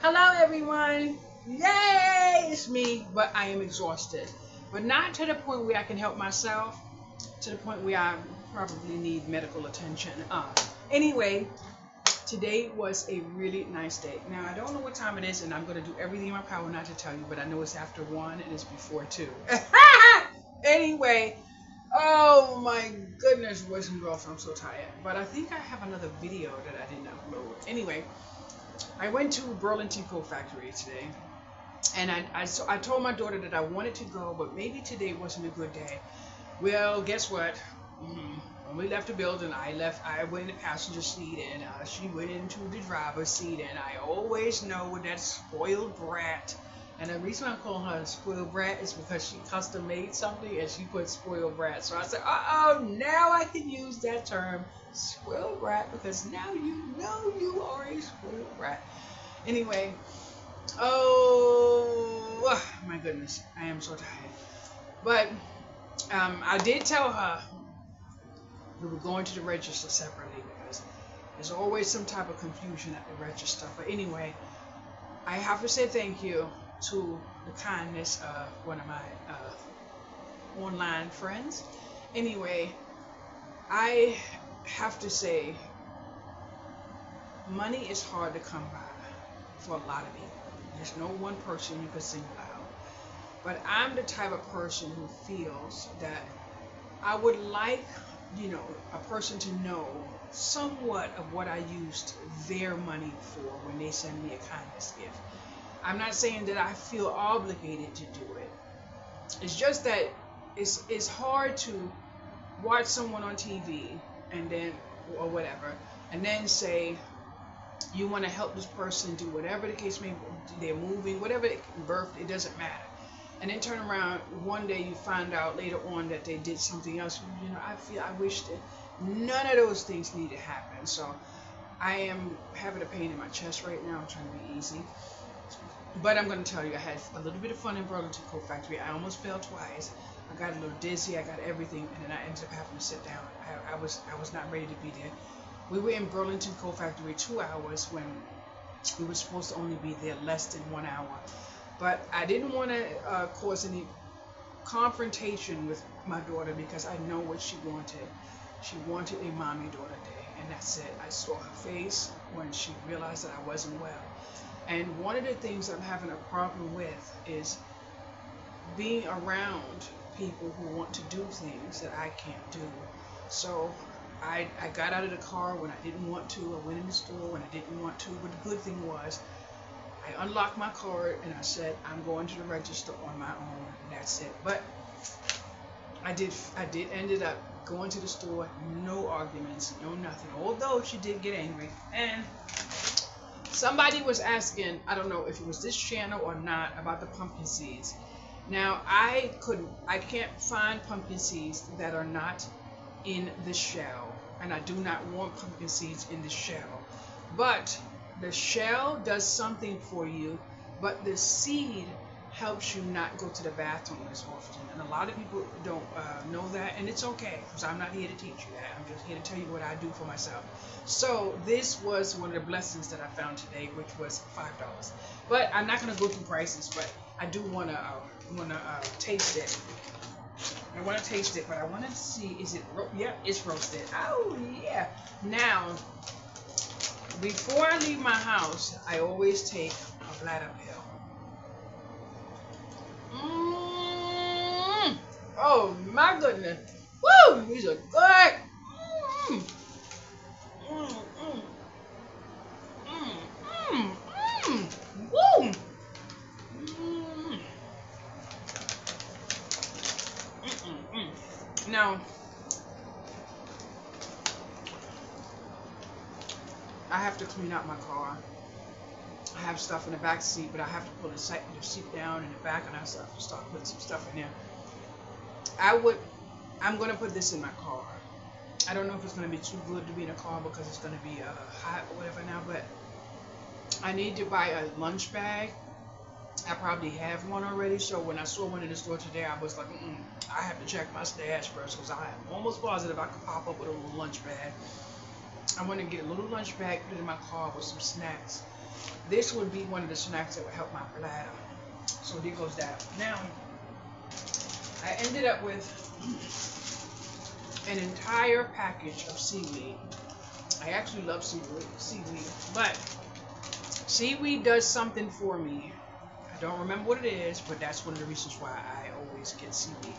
Hello, everyone. Yay, it's me, but I am exhausted. But not to the point where I can help myself, to the point where I probably need medical attention. Anyway, today was a really nice day. Now, I don't know what time it is, and I'm going to do everything in my power not to tell you, but I know it's after 1 and it's before 2. Anyway, oh my goodness, boys and girls, I'm so tired. But I think I have another video that I didn't upload. Anyway, I went to Burlington Coat Factory today, and I told my daughter that I wanted to go, but maybe today wasn't a good day. Well, guess what? When we left the building, I went in the passenger seat, and she went into the driver's seat, and I always know with that spoiled brat. And the reason I'm calling her a spoiled brat is because she custom made something and she put spoiled brat. So I said, now I can use that term, spoiled brat, because now you know you are a spoiled brat. Anyway, oh my goodness, I am so tired. But I did tell her we were going to the register separately because there's always some type of confusion at the register. But anyway, I have to say thank you to the kindness of one of my online friends. Anyway, I have to say money is hard to come by for a lot of people. There's no one person you can single out. But I'm the type of person who feels that I would like, a person to know somewhat of what I used their money for when they send me a kindness gift. I'm not saying that I feel obligated to do it. It's just that it's hard to watch someone on TV and then or whatever, and then say you want to help this person do whatever the case may be, they're moving, whatever birth, it doesn't matter. And then turn around one day you find out later on that they did something else. I wish that none of those things need to happen. So I am having a pain in my chest right now. I'm trying to be easy. But I'm going to tell you, I had a little bit of fun in Burlington Coat Factory. I almost fell twice. I got a little dizzy. I got everything, and then I ended up having to sit down. I was not ready to be there. We were in Burlington Coat Factory 2 hours when we were supposed to only be there less than 1 hour. But I didn't want to cause any confrontation with my daughter because I know what she wanted. She wanted a mommy-daughter day, and that's it. I saw her face when she realized that I wasn't well. And one of the things I'm having a problem with is being around people who want to do things that I can't do. So I got out of the car when I didn't want to. I went in the store when I didn't want to. But the good thing was I unlocked my card and I said, I'm going to the register on my own, and that's it. But I did ended up going to the store, no arguments, no nothing. Although she did get angry. And somebody was asking, I don't know if it was this channel or not, about the pumpkin seeds. Now, I can't find pumpkin seeds that are not in the shell. And I do not want pumpkin seeds in the shell. But the shell does something for you, but the seed helps you not go to the bathroom as often. And a lot of people don't know that, and it's okay, because I'm not here to teach you that. I'm just here to tell you what I do for myself. So this was one of the blessings that I found today, which was $5. But I'm not going to go through prices, but I do want to taste it. I want to taste it, but I want to see, yep, it's roasted. Oh, yeah. Now, before I leave my house, I always take a bladder pill. Oh my goodness. Woo! These are good. Woo! Now, I have to clean out my car. I have stuff in the back seat, but I have to pull the seat down in the back, and I have to start putting some stuff in there. I'm going to put this in my car. I don't know if it's going to be too good to be in a car because it's going to be hot or whatever now, but I need to buy a lunch bag. I probably have one already, so when I saw one in the store today, I was like, I have to check my stash first because I am almost positive I could pop up with a little lunch bag. I want to get a little lunch bag, put it in my car with some snacks. This would be one of the snacks that would help my bladder. So there goes that. Now, I ended up with an entire package of seaweed. I actually love seaweed, but seaweed does something for me. I don't remember what it is, but that's one of the reasons why I always get seaweed.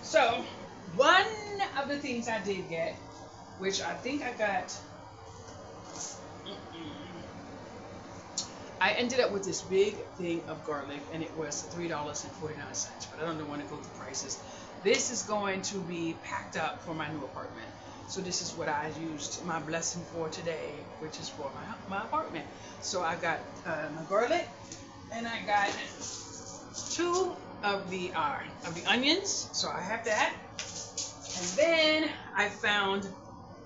So, one of the things I did get, which I think I got, I ended up with this big thing of garlic, and it was $3.49, but I don't know when to go through prices. This is going to be packed up for my new apartment. So this is what I used my blessing for today, which is for my apartment. So I got my garlic, and I got 2 of the onions. So I have that, and then I found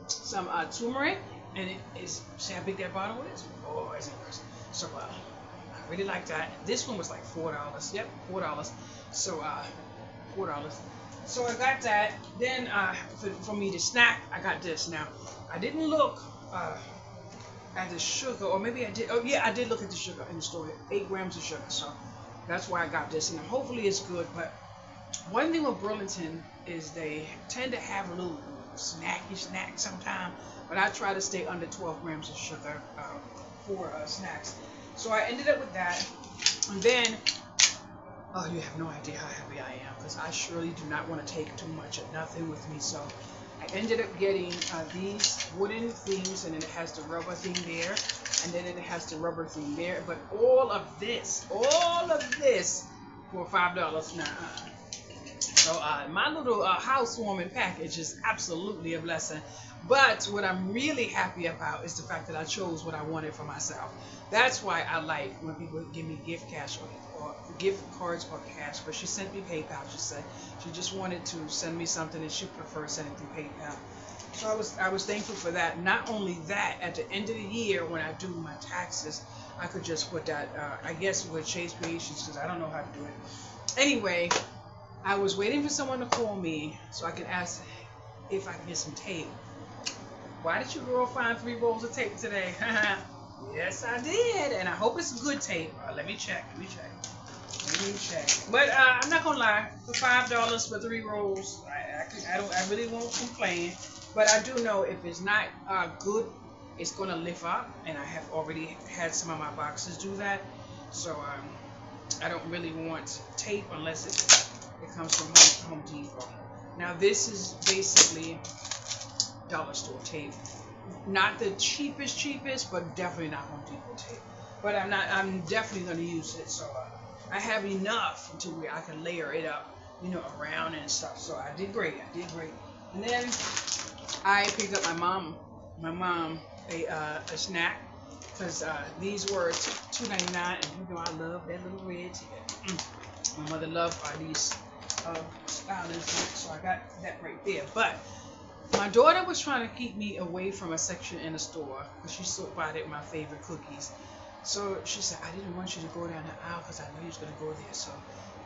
some turmeric, and it is. See how big that bottle is? Oh, it's impressive. So I really like that. This one was like $4. Yep, $4. So $4. So I got that. Then for me to snack, I got this. Now I didn't look at the sugar, or maybe I did. Oh yeah, I did look at the sugar in the store. 8 grams of sugar. So that's why I got this, and hopefully it's good. But one thing with Burlington is they tend to have a little snacky snack sometime, but I try to stay under 12 grams of sugar for snacks. So I ended up with that, and then oh, you have no idea how happy I am, because I surely do not want to take too much of nothing with me. So I ended up getting these wooden things, and then it has the rubber thing there, and then it has the rubber thing there. But all of this for $5 now. So my little housewarming package is absolutely a blessing. But what I'm really happy about is the fact that I chose what I wanted for myself. That's why I like when people give me gift cash or gift cards or cash. But she sent me PayPal. She said she just wanted to send me something, and she preferred sending through PayPal. So I was thankful for that. Not only that, at the end of the year when I do my taxes, I could just put that. I guess with Chase Creations, because I don't know how to do it. Anyway, I was waiting for someone to call me so I could ask if I could get some tape. Why did you girl find 3 rolls of tape today? Yes, I did, and I hope it's good tape. Let me check. But I'm not gonna lie, for $5 for 3 rolls, I really won't complain. But I do know if it's not good, it's gonna lift up, and I have already had some of my boxes do that. So I don't really want tape unless it comes from Home Depot. Now this is basically dollar store tape. Not the cheapest, but definitely not Home Depot tape. But I'm definitely going to use it. So I have enough to where I can layer it up, around and stuff. So I did great. And then I picked up my mom a snack, because these were $2.99, and you know I love that little red ticket. My mother loved these styling snacks, so I got that right there. But my daughter was trying to keep me away from a section in the store, because she bought my favorite cookies. So she said, I didn't want you to go down the aisle because I knew you was going to go there. So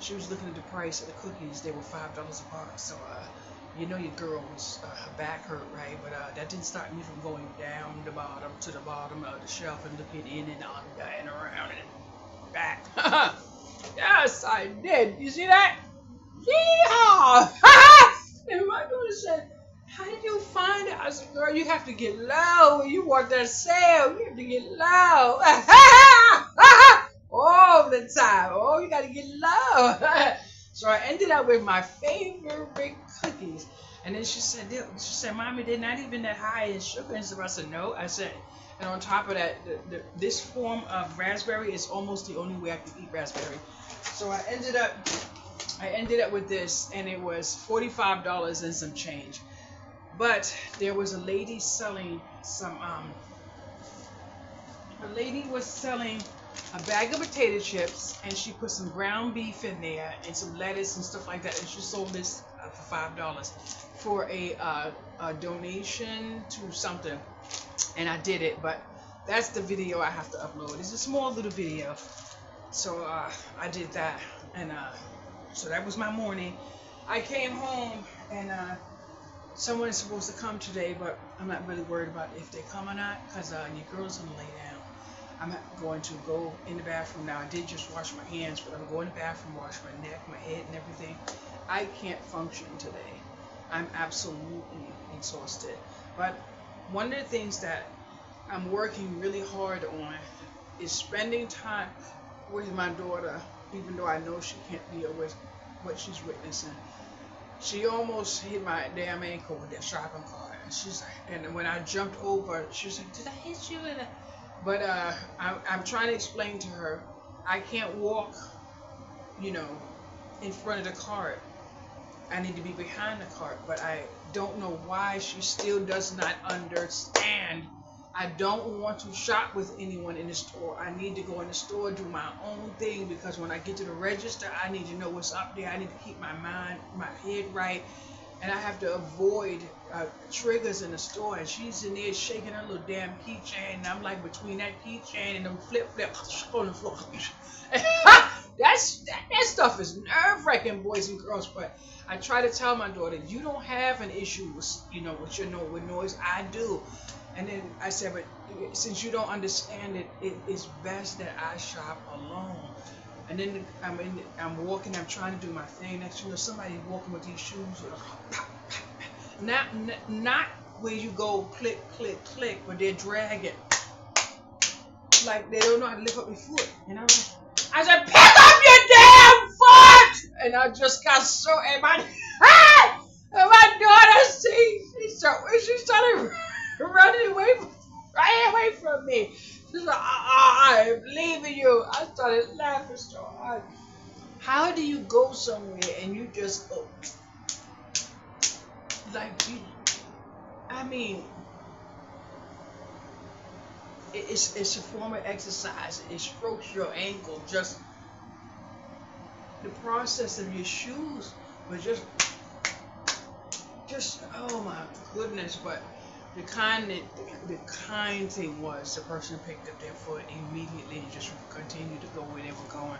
she was looking at the price of the cookies. They were $5 a box. So, your girl was, her back hurt, right? But that didn't stop me from going down the bottom to the bottom of the shelf and looking in and on and around and back. Yes, I did. You see that? Yeehaw! And my daughter said, how did you find it? I said, girl, you have to get low. When you want that sale, you have to get low. All the time. Oh, you got to get low. So I ended up with my favorite cookies. And then she said, Mommy, they're not even that high in sugar and stuff. I said, no. I said, and on top of that, this form of raspberry is almost the only way I can eat raspberry. So I ended up with this, and it was $45 and some change. But there was a lady selling some, was selling a bag of potato chips, and she put some ground beef in there and some lettuce and stuff like that, and she sold this for $5 for a donation to something, and I did it. But that's the video I have to upload. It's a small little video. So I did that, and so that was my morning. I came home, and someone is supposed to come today, but I'm not really worried about if they come or not, because your girl's gonna lay down. I'm going to go in the bathroom now. I did just wash my hands, but I'm going to the bathroom, wash my neck, my head, and everything. I can't function today. I'm absolutely exhausted. But one of the things that I'm working really hard on is spending time with my daughter, even though I know she can't deal with what she's witnessing. She almost hit my damn ankle with that shopping cart. She's like, and when I jumped over, she was like, "Did I hit you?" But I'm trying to explain to her, I can't walk, you know, in front of the cart. I need to be behind the cart, but I don't know why she still does not understand. I don't want to shop with anyone in the store. I need to go in the store, do my own thing, because when I get to the register, I need to know what's up there. I need to keep my mind, my head right, and I have to avoid triggers in the store. And she's in there shaking her little damn keychain, and I'm like between that keychain and them flip on the floor. that stuff is nerve-wracking, boys and girls. But I try to tell my daughter, you don't have an issue with, with your with noise. I do. And then I said, but since you don't understand it, it is best that I shop alone. And then I'm walking, I'm trying to do my thing. Next thing you know, somebody's walking with these shoes with a pop, pop, pop. Not where you go click, click, click, but they're dragging. Like they don't know how to lift up their foot. And I said, pick up your damn foot! And I just got so, and my daughter, she started running away from me. She's like, I'm leaving you. I started laughing so hard. How do you go somewhere and you just go like you? I mean, it's a form of exercise. It strokes your ankle. Just the process of your shoes was just oh my goodness. But the kind thing was the person picked up their foot immediately and just continued to go where they were going.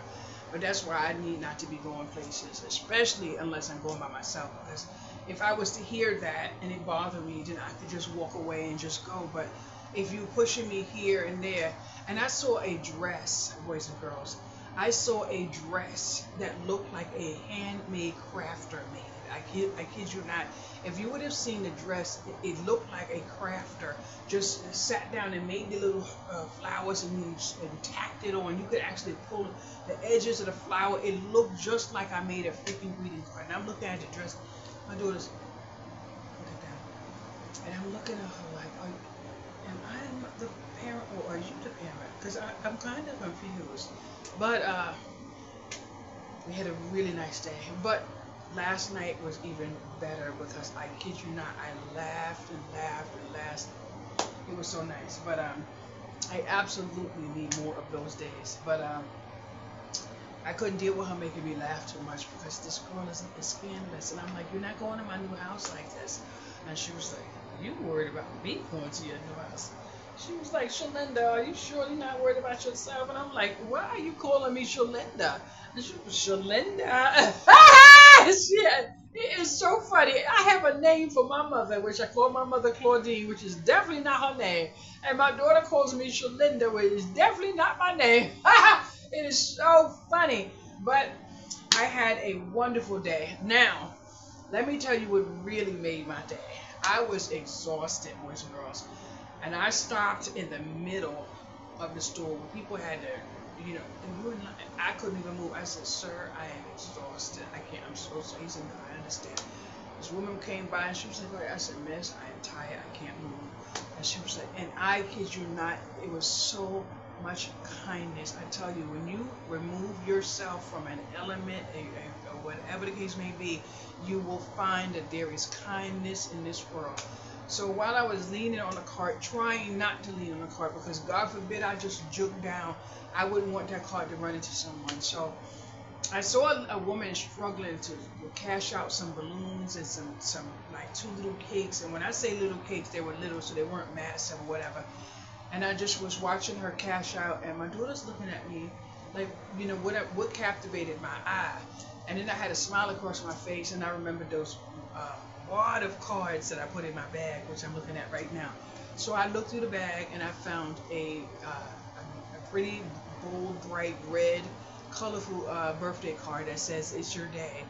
But that's why I need not to be going places, especially unless I'm going by myself. Because if I was to hear that and it bothered me, then I could just walk away and just go. But if you're pushing me here and there, and I saw a dress, boys and girls, I saw a dress that looked like a handmade crafter made it. I kid you not. If you would have seen the dress, it looked like a crafter just sat down and made the little flowers and tacked it on. You could actually pull the edges of the flower. It looked just like I made a freaking greeting card. And I'm looking at the dress. My daughter's, look at that. And I'm looking at her like, am I the parent or are you the parent? Because I'm kind of confused. But we had a really nice day. But last night was even better because I kid you not, I laughed and laughed and laughed. It was so nice. But I absolutely need more of those days. But I couldn't deal with her making me laugh too much because this girl is scandalous. And I'm like, you're not going to my new house like this. And she was like, you worried about me going to your new house? She was like, Shalinda, are you sure you're not worried about yourself? And I'm like, why are you calling me Shalinda? And she was, Shalinda? Shit. It is so funny. I have a name for my mother, which I call my mother Claudine, which is definitely not her name. And my daughter calls me Shalinda, which is definitely not my name. It is so funny. But I had a wonderful day. Now, let me tell you what really made my day. I was exhausted, boys and girls. And I stopped in the middle of the store where people had to, and I couldn't even move. I said, sir, I am exhausted. I can't, I'm so sorry. He said, no, I understand. This woman came by and she was like, I said, miss, I am tired. I can't move. And she was like, and I kid you not, it was so much kindness. I tell you, when you remove yourself from an element, or whatever the case may be, you will find that there is kindness in this world. So while I was leaning on the cart, trying not to lean on the cart, because God forbid I just juke down, I wouldn't want that cart to run into someone. So I saw a woman struggling to cash out some balloons and some like 2 little cakes. And when I say little cakes, they were little, so they weren't massive or whatever. And I just was watching her cash out, and my daughter's looking at me, like, what captivated my eye. And then I had a smile across my face, and I remembered those wad of cards that I put in my bag, which I'm looking at right now. So I looked through the bag and I found a pretty bold, bright red, colorful birthday card that says "It's your day."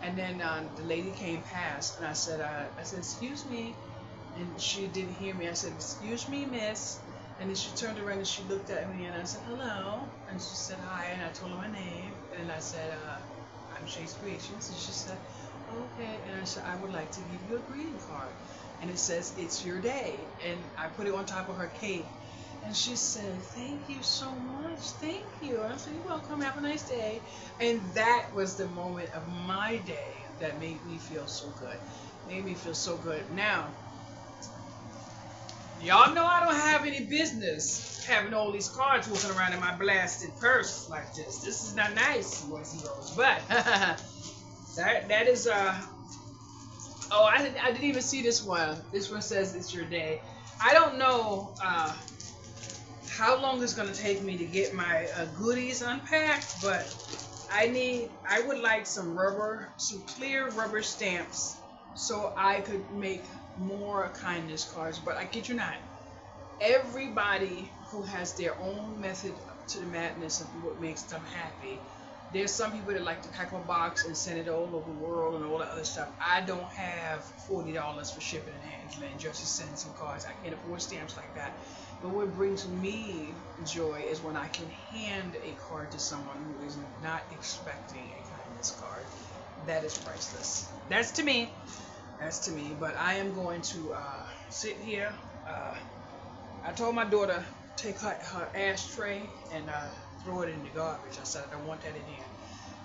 And then the lady came past, and I said, "Excuse me," and she didn't hear me. I said, "Excuse me, miss." And then she turned around and she looked at me, and I said, "Hello," and she said hi, and I told her my name, and I said, "I'm Shay's Creations," and she said, "Okay," and I said, "I would like to give you a greeting card," and it says, "It's your day," and I put it on top of her cake, and she said, "Thank you so much, thank you." I said, "You're welcome, have a nice day," and that was the moment of my day that made me feel so good, Now, y'all know I don't have any business having all these cards walking around in my blasted purse like this. This is not nice, boys and girls. But that is oh, I didn't even see this one. This one says "It's your day." I don't know how long it's gonna take me to get my goodies unpacked, but I would like some clear rubber stamps, so I could make more kindness cards. But I kid you not, everybody who has their own method to the madness of what makes them happy. There's some people that like to pack a box and send it all over the world and all that other stuff. I don't have $40 for shipping and handling just to send some cards. I can't afford stamps like that. But what brings me joy is when I can hand a card to someone who is not expecting a kindness card. That is priceless. That's to me. But I am going to sit here. I told my daughter take her ashtray and throw it in the garbage. I said I don't want that in here.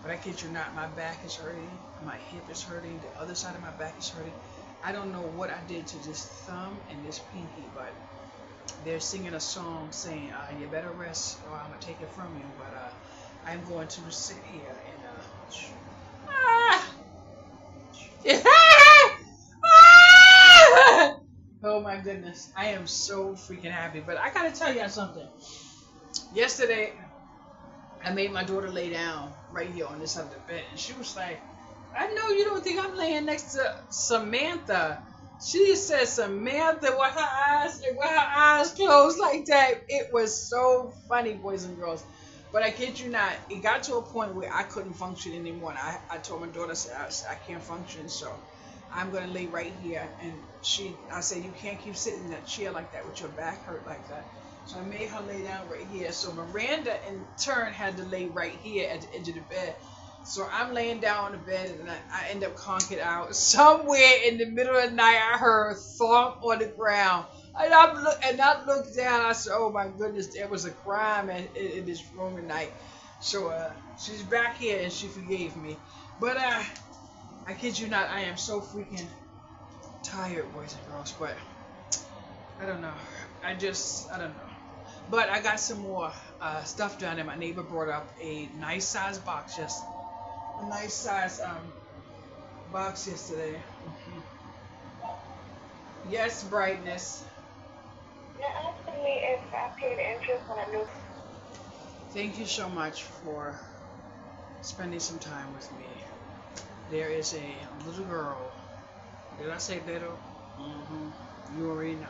But I kid you not, my back is hurting, my hip is hurting, the other side of my back is hurting. I don't know what I did to this thumb and this pinky, but they're singing a song saying, "You better rest or I'm gonna take it from you." But I'm going to sit here and oh my goodness, I am so freaking happy. But I gotta tell y'all something. Yesterday, I made my daughter lay down right here on this side of the bed, and she was like, "I know you don't think I'm laying next to Samantha." She said Samantha with her eyes closed like that. It was so funny, boys and girls. But I kid you not, it got to a point where I couldn't function anymore. And I told my daughter, I can't function, so I'm gonna lay right here. And I said, "You can't keep sitting in that chair like that with your back hurt like that." So I made her lay down right here. So Miranda, in turn, had to lay right here at the edge of the bed. So I'm laying down on the bed, and I end up conking out. Somewhere in the middle of the night, I heard thump on the ground. And I looked down. I said, "Oh my goodness, there was a crime in this room tonight." So she's back here, and she forgave me. But I kid you not, I am so freaking tired, boys and girls. But I don't know. I don't know. But I got some more stuff done, and my neighbor brought up a nice size box box yesterday. Yes, brightness. You're asking me if I paid interest on a new. Thank you so much for spending some time with me. There is a little girl. Did I say little? You already know.